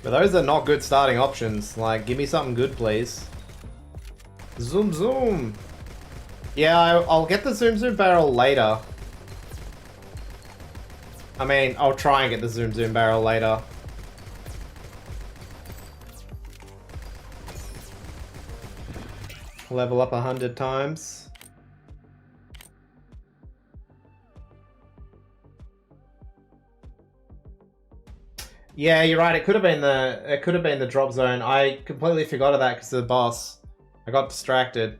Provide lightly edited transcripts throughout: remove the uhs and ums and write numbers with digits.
But those are not good starting options. Like, give me something good, please. Zoom zoom. Yeah, I'll get the zoom zoom barrel later. I mean, I'll try and get the zoom zoom barrel later. Level up 100 times. Yeah, you're right. It could have been the drop zone. I completely forgot of that because of the boss. I got distracted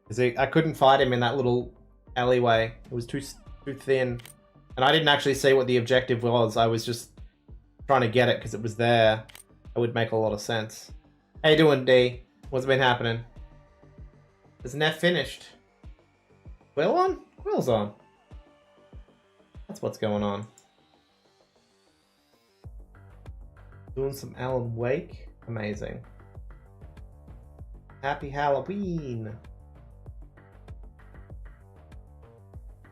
because I couldn't fight him in that little alleyway. It was too thin, and I didn't actually see what the objective was. I was just trying to get it because it was there. It would make a lot of sense. How you doing, D? What's been happening? Is Neff finished? Quill on? Quill's on. That's what's going on. Doing some Alan Wake. Amazing. Happy Halloween.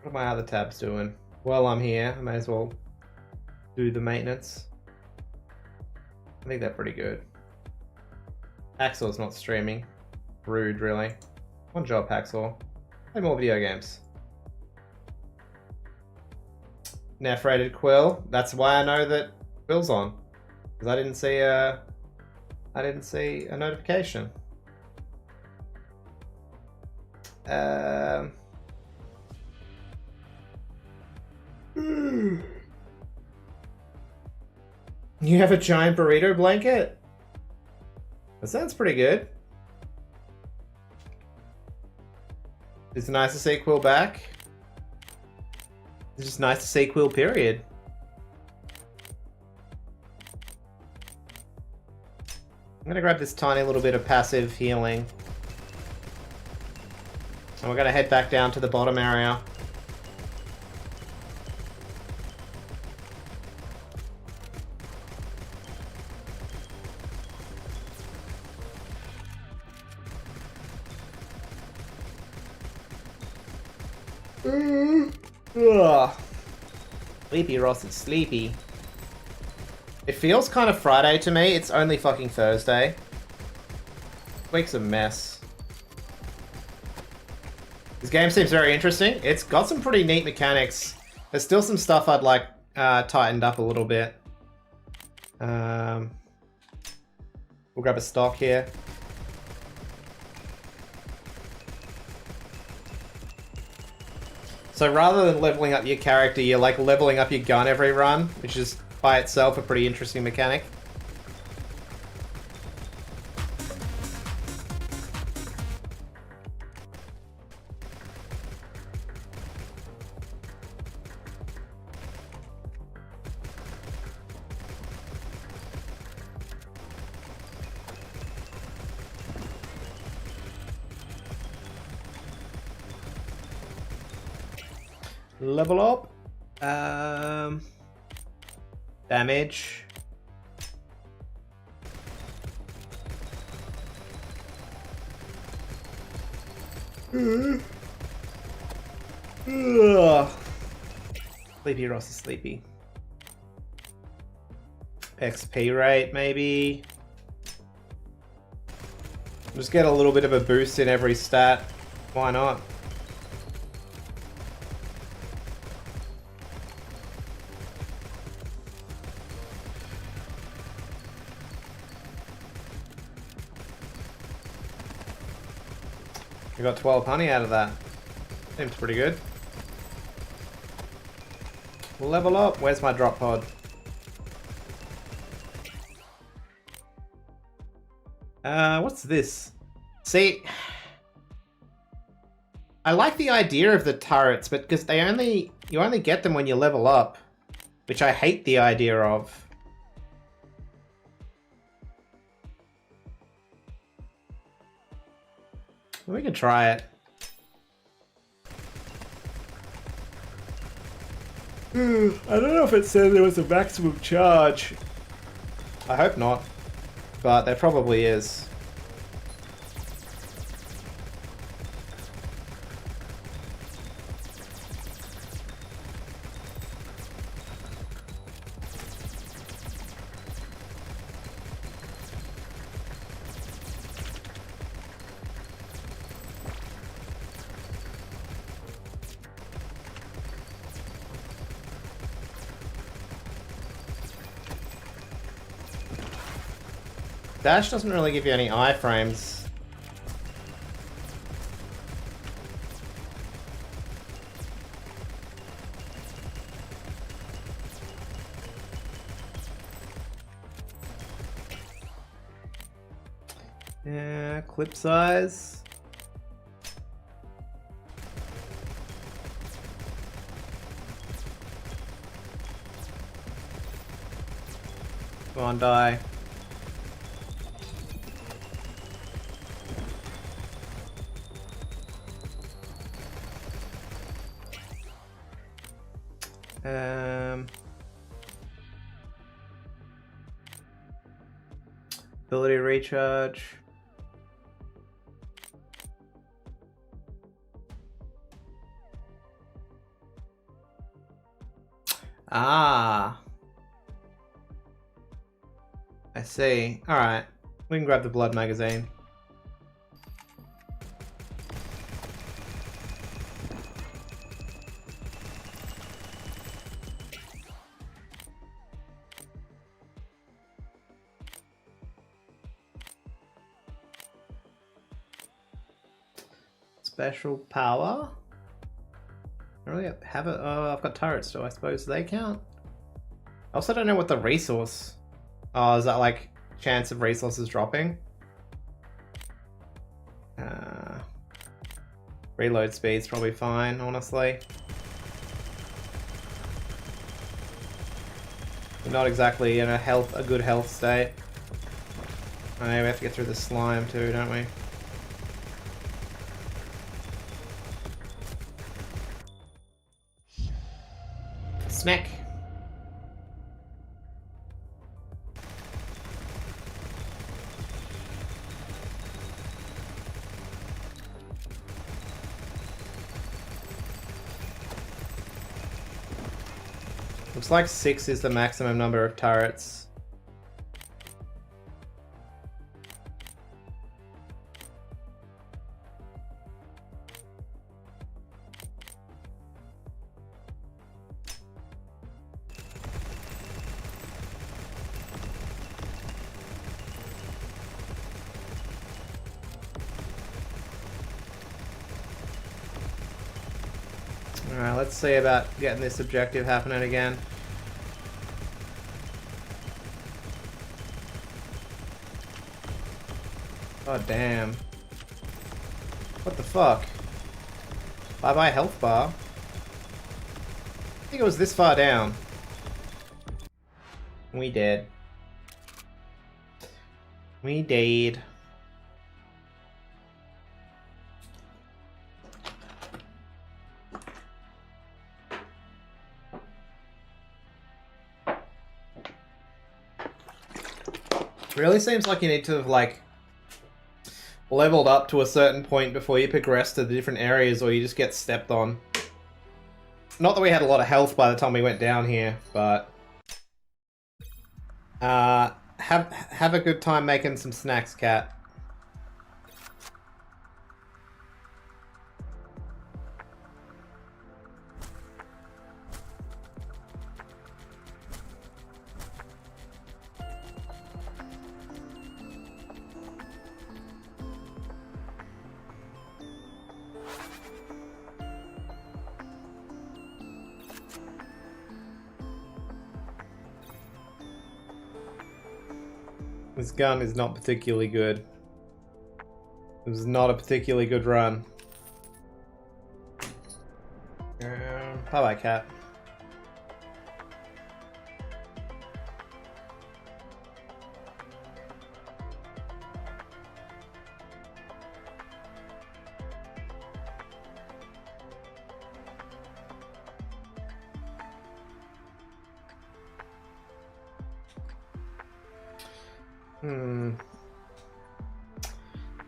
What are my other tabs doing? Well, I'm here. I may as well do the maintenance. I think they're pretty good. Axel's not streaming. Rude, really. One job, Hacksaw. Play more video games. Neff rated Quill. That's why I know that Quill's on. Because I didn't see a notification. You have a giant burrito blanket? That sounds pretty good. It's nice to see Quill back. It's just nice to see Quill, period. I'm gonna grab this tiny little bit of passive healing. And we're gonna head back down to the bottom area. Ugh. Sleepy Ross is sleepy. It feels kind of Friday to me. It's only fucking Thursday. Week's a mess. This game seems very interesting. It's got some pretty neat mechanics. There's still some stuff I'd like tightened up a little bit. We'll grab a stock here. So rather than leveling up your character, you're like leveling up your gun every run, which is by itself a pretty interesting mechanic. Level up. Damage. Sleepy Ross is sleepy. XP rate, maybe. Just get a little bit of a boost in every stat. Why not? We got 12 honey out of that. Seems pretty good. Level up. Where's my drop pod? What's this? See, I like the idea of the turrets, but because you only get them when you level up, which I hate the idea of. We can try it. I don't know if it said there was a maximum charge. I hope not, but there probably is. Dash doesn't really give you any iframes. Yeah, clip size. Come on, die. Ability recharge. Ah. I see. Alright. We can grab the blood magazine. Special power? I don't really have it. Oh, I've got turrets, so I suppose they count. I also don't know what the resource. Oh, is that like chance of resources dropping? Reload speed's probably fine, honestly. We're not exactly in a good health state. Oh, yeah, we have to get through the slime too, don't we? Smack. Looks like 6 is the maximum number of turrets. Alright, let's see about getting this objective happening again. Oh damn. What the fuck? Bye-bye health bar. I think it was this far down. We did. We did. Really seems like you need to have like leveled up to a certain point before you progress to the different areas, or you just get stepped on. Not that we had a lot of health by the time we went down here, but have a good time making some snacks, cat. This gun is not particularly good. It was not a particularly good run. Bye-bye, cat.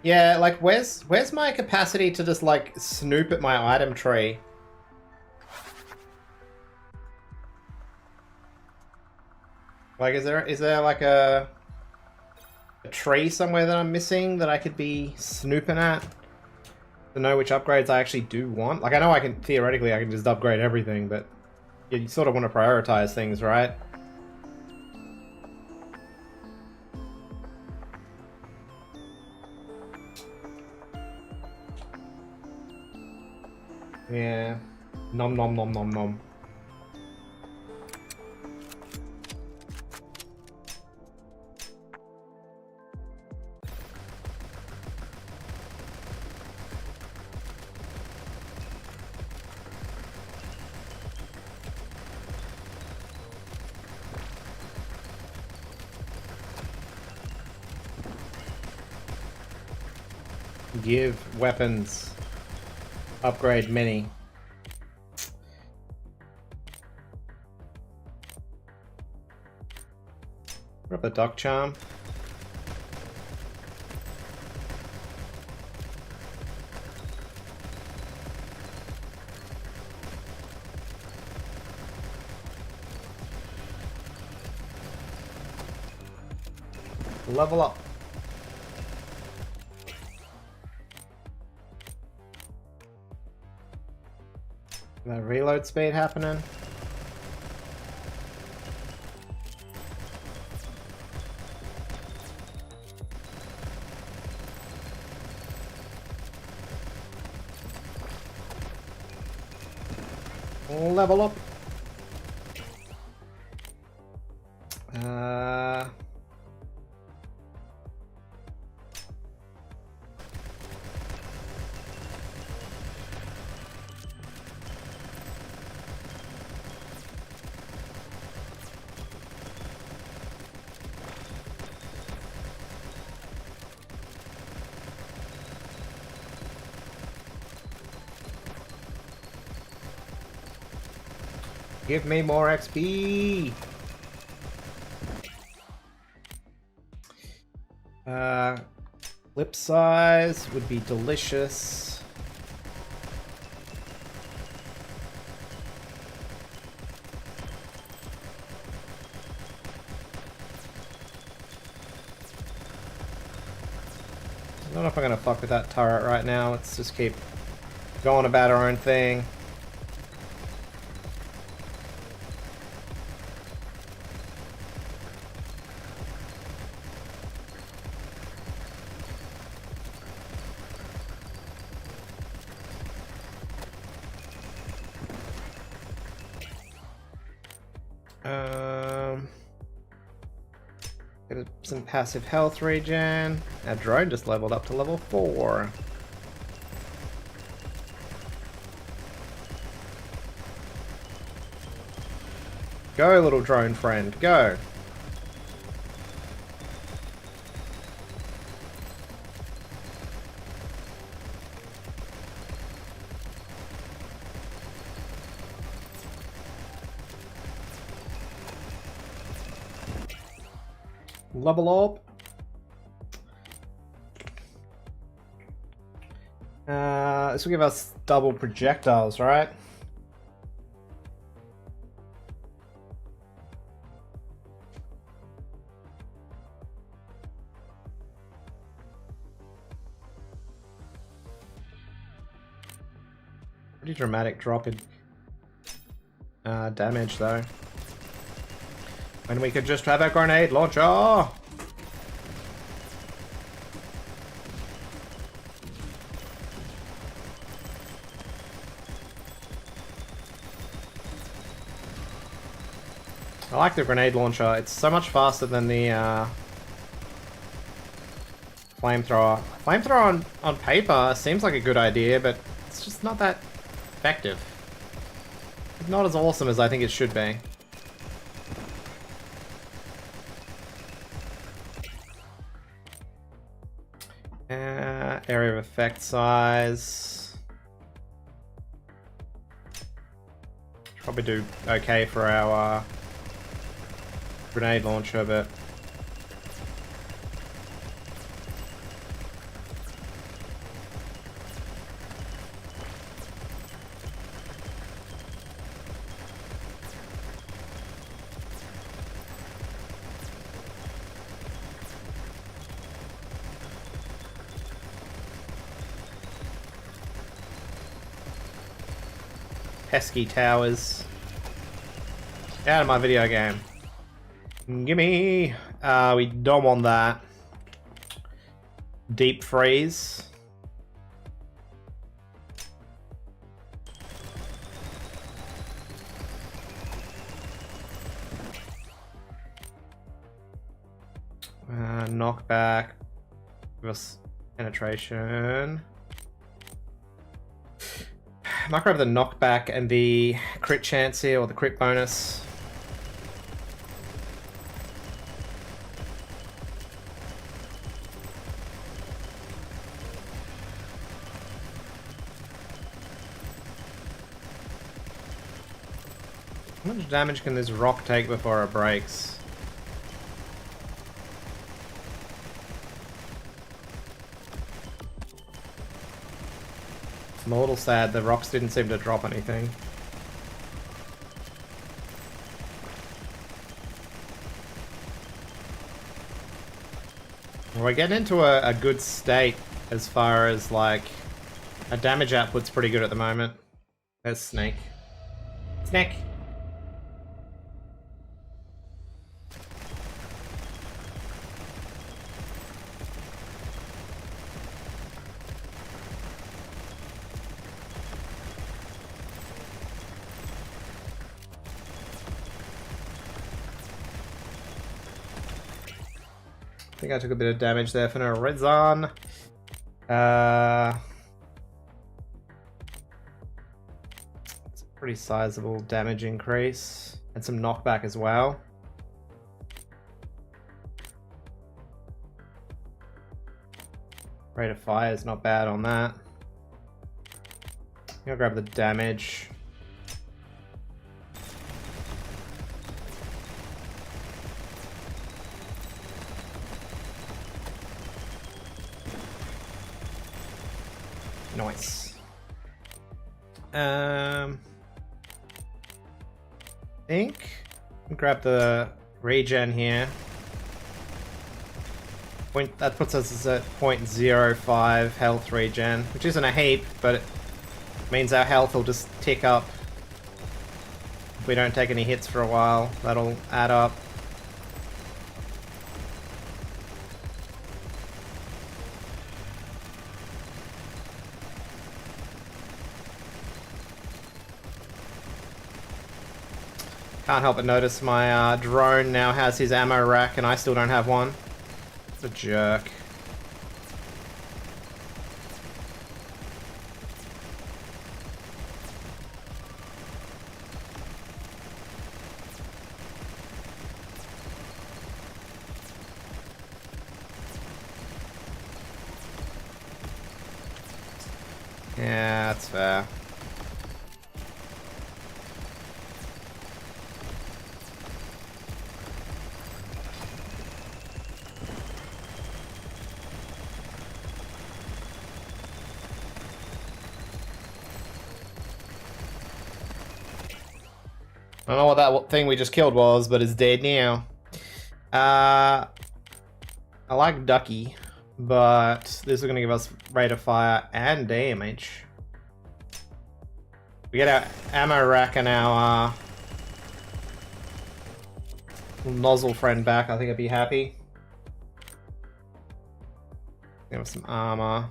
Yeah, like where's my capacity to just like snoop at my item tree? Like is there like a tree somewhere that I'm missing that I could be snooping at to know which upgrades I actually do want? Like I know I can theoretically I can just upgrade everything, but you sort of want to prioritize things, right? Yeah. Nom nom nom nom nom. Give weapons. Upgrade many. Rubber duck charm. Level up. That reload speed happening. Level up. Give me more XP. Lip size would be delicious. I don't know if I'm gonna fuck with that turret right now. Let's just keep going about our own thing. Get some passive health regen. Our drone just leveled up to level 4. Go, little drone friend, go. Level up. This will give us double projectiles, right? Pretty dramatic drop in damage, though. When we could just have a grenade launcher! I like the grenade launcher. It's so much faster than the flamethrower. Flamethrower on paper seems like a good idea, but it's just not that effective. It's not as awesome as I think it should be. Area of effect size. Probably do okay for our grenade launcher, but pesky towers. Out of my video game. Gimme! We don't want that. Deep freeze. Knockback. Give us penetration. Might grab the knockback and the crit chance here, or the crit bonus. How much damage can this rock take before it breaks? I'm a little sad the rocks didn't seem to drop anything. We're getting into a good state as far as like our damage output's pretty good at the moment. There's Snake. Snake! I think I took a bit of damage there for no reason. It's a pretty sizable damage increase. And some knockback as well. Rate of fire is not bad on that. I'll grab the damage. Nice. Think grab the regen here. That puts us at 0.05 health regen, which isn't a heap, but it means our health will just tick up. If we don't take any hits for a while, that'll add up. Can't help but notice my drone now has his ammo rack and I still don't have one. It's a jerk. Yeah, that's fair. I don't know what that thing we just killed was, but it's dead now. I like Ducky, but this is going to give us rate of fire and damage. We get our ammo rack and our nozzle friend back. I think I'd be happy. Give us some armor.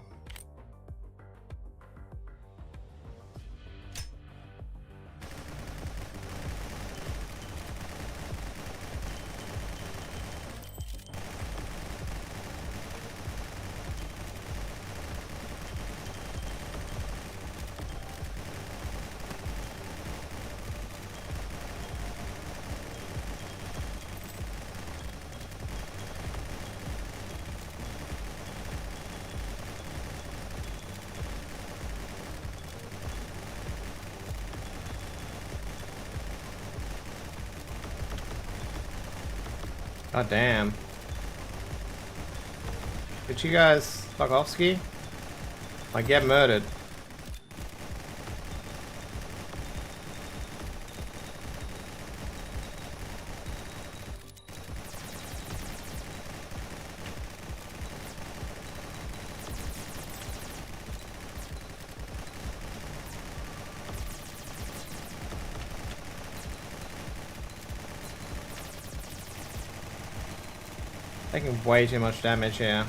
God damn. Did you guys fuck off ski? Like, get murdered. Taking way too much damage here.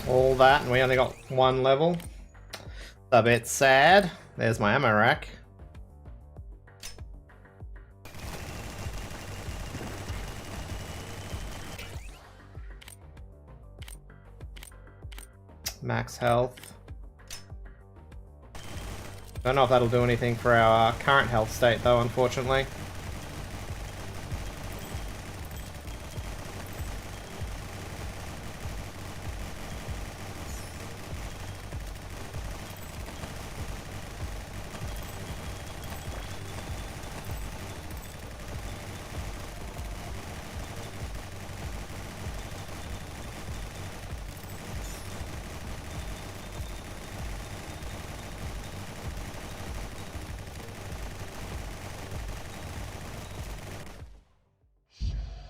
all that, and we only got one level. A bit sad. There's my ammo rack. Max health. Don't know if that'll do anything for our current health state though, unfortunately.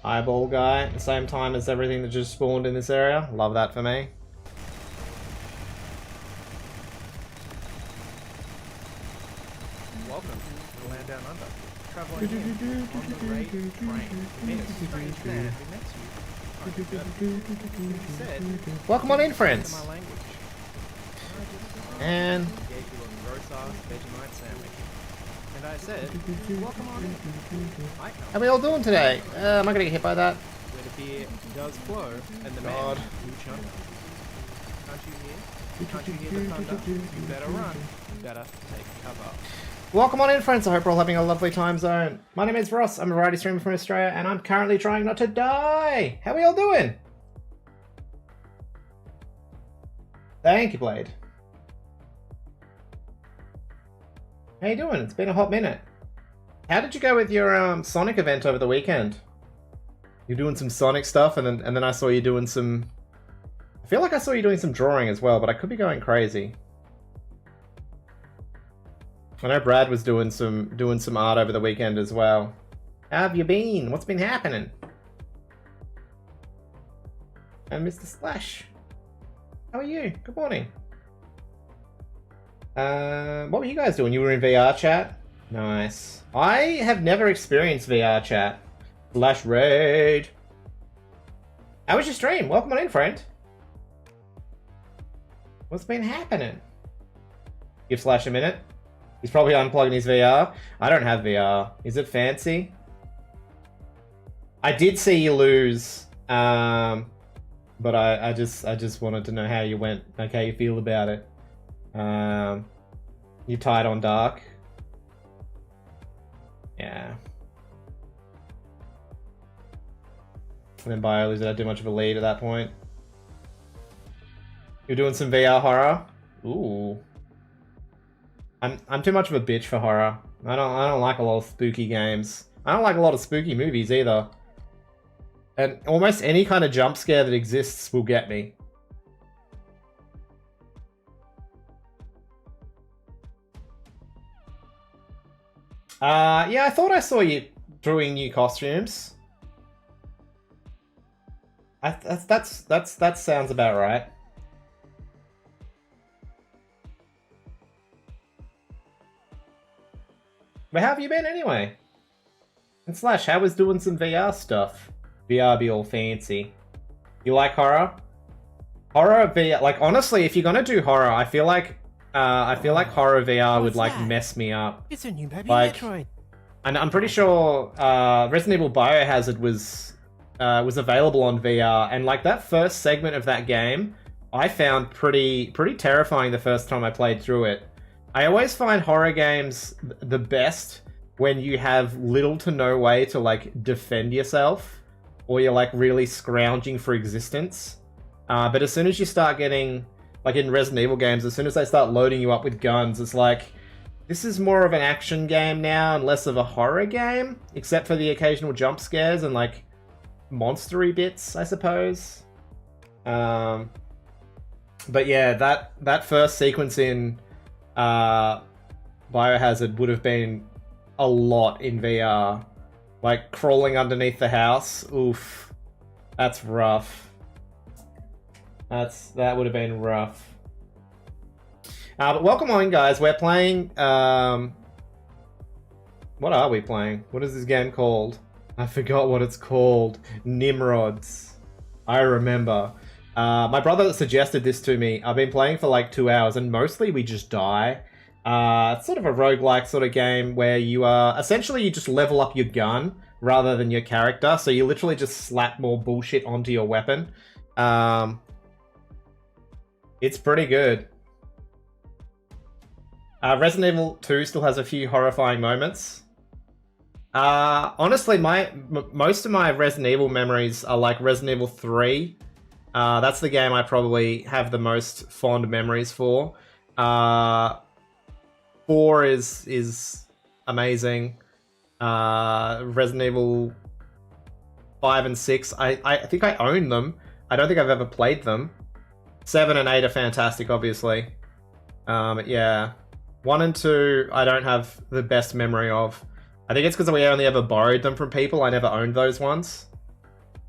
Eyeball guy at the same time as everything that just spawned in this area. Love that for me. Welcome to the land down under. Traveling in on the raid train. In a strange man who met you. He said, Welcome on in, friends. my language. And Gave you a gross-ass Vegemite sandwich. And I said, welcome on in. I come how are we all doing today? Am I gonna get hit by that? where the beer does flow and the God. man who chunder. Can't you hear? Can't you hear the thunder? You better run. You better take cover. Welcome on in, friends. I hope we're all having a lovely time zone. My name is Ross. I'm a variety streamer from Australia, and I'm currently trying not to die. How are we all doing? Thank you, Blade. How you doing? It's been a hot minute. How did you go with your Sonic event over the weekend? You're doing some Sonic stuff, and then I saw you doing some... I feel like I saw you doing some drawing as well, but I could be going crazy. I know Brad was doing some art over the weekend as well. How have you been? What's been happening? And Mr. Slash, how are you? Good morning. What were you guys doing? You were in VR chat? Nice. I have never experienced VR chat. Slash raid. How was your stream? Welcome on in, friend. What's been happening? Give Slash a minute. He's probably unplugging his VR. I don't have VR. Is it fancy? I did see you lose, but I just wanted to know how you went, like how you feel about it. You tied on dark. Yeah. And then Bio did I do much of a lead at that point? You're doing some VR horror? Ooh. I'm too much of a bitch for horror. I don't like a lot of spooky games. I don't like a lot of spooky movies either. And almost any kind of jump scare that exists will get me. Yeah, I thought I saw you doing new costumes. That sounds about right. But how have you been anyway? And Slash, how was doing some VR stuff? VR be all fancy. You like horror? Horror VR, like honestly, if you're gonna do horror, I feel like horror VR would like mess me up. It's a new baby Like, Metroid. And I'm pretty sure Resident Evil Biohazard was available on VR, and like that first segment of that game, I found pretty terrifying the first time I played through it. I always find horror games the best when you have little to no way to like defend yourself, or you're like really scrounging for existence. But as soon as you start getting, like in Resident Evil games, as soon as they start loading you up with guns, it's like, this is more of an action game now and less of a horror game, except for the occasional jump scares and like monstery bits, I suppose. But yeah, that first sequence in Biohazard would have been a lot in VR. Like crawling underneath the house. Oof. That's rough. That would have been rough. But welcome on, guys. We're playing... what are we playing? What is this game called? I forgot what it's called. Nimrods. I remember. My brother suggested this to me. I've been playing for like 2 hours, and mostly we just die. It's sort of a roguelike sort of game where you essentially you just level up your gun rather than your character, so you literally just slap more bullshit onto your weapon. It's pretty good. Resident Evil 2 still has a few horrifying moments. Honestly, most of my Resident Evil memories are like Resident Evil 3. That's the game I probably have the most fond memories for. 4 is amazing. Resident Evil 5 and 6, I think I own them. I don't think I've ever played them. 7 and 8 are fantastic, obviously. Yeah. 1 and 2, I don't have the best memory of. I think it's because we only ever borrowed them from people. I never owned those ones.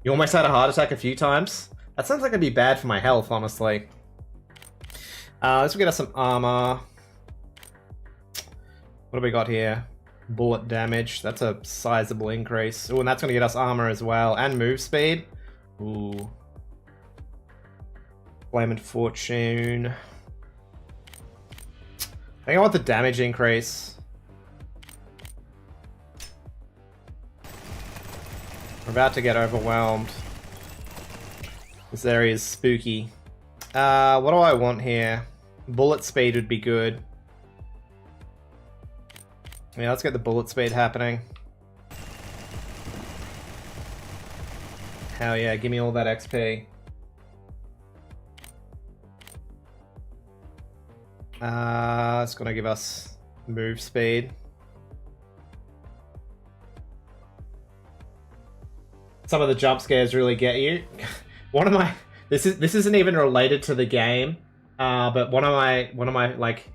You almost had a heart attack a few times. That sounds like it'd be bad for my health, honestly. Let's get us some armor. What do we got here? Bullet damage. That's a sizable increase. Oh, and that's going to get us armor as well. And move speed. Ooh. Flame and Fortune. I think I want the damage increase. We're about to get overwhelmed. This area is spooky. What do I want here? Bullet speed would be good. Yeah, let's get the bullet speed happening. Hell yeah, give me all that XP. It's gonna give us move speed. Some of the jump scares really get you. One of my this isn't even related to the game, but one of my like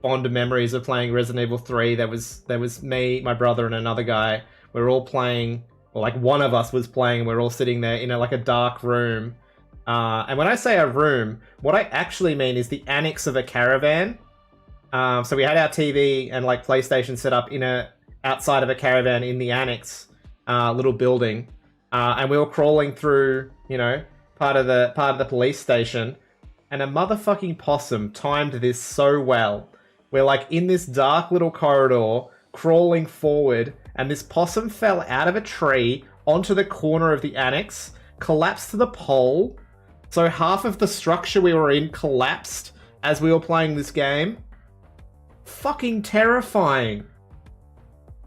fond memories of playing Resident Evil 3. There was me, my brother, and another guy. We were all playing, or like one of us was playing. We were all sitting there in like a dark room. And when I say a room, what I actually mean is the annex of a caravan. So we had our TV and like PlayStation set up outside of a caravan in the annex little building, and we were crawling through, part of the police station, and a motherfucking possum timed this so well. We're like in this dark little corridor, crawling forward, and this possum fell out of a tree onto the corner of the annex, collapsed to the pole. So half of the structure we were in collapsed as we were playing this game. Fucking terrifying.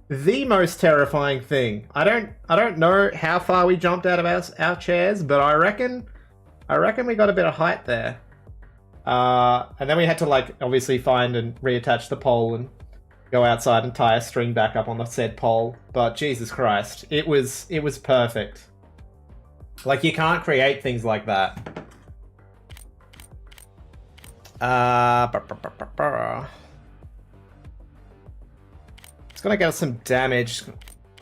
The most terrifying thing. I don't know how far we jumped out of our chairs, but I reckon we got a bit of height there. And then we had to like obviously find and reattach the pole and go outside and tie a string back up on the said pole. But Jesus Christ, it was perfect. Like, you can't create things like that. It's gonna get us some damage.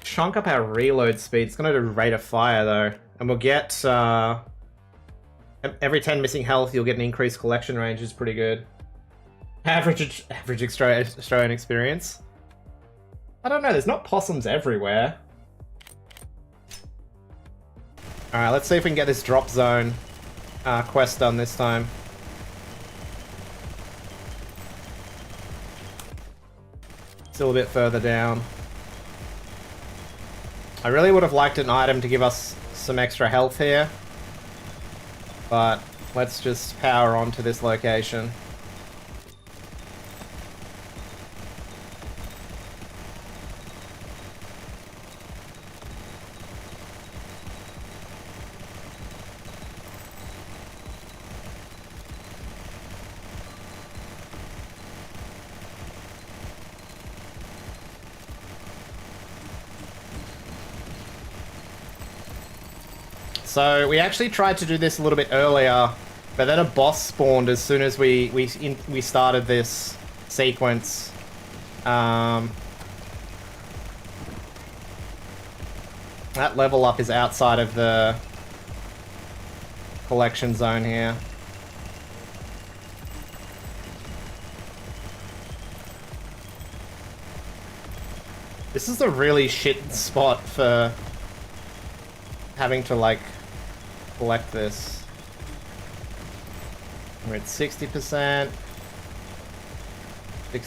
Chunk up our reload speed. It's gonna do rate of fire though. And we'll get every 10 missing health, you'll get an increased collection range, is pretty good. Average Australian experience. I don't know, there's not possums everywhere. Alright, let's see if we can get this drop zone quest done this time. Still a bit further down. I really would have liked an item to give us some extra health here. But let's just power on to this location. So we actually tried to do this a little bit earlier, but then a boss spawned as soon as we started this sequence. That level up is outside of the collection zone here. This is a really shit spot for having to like collect this. We're at 60%.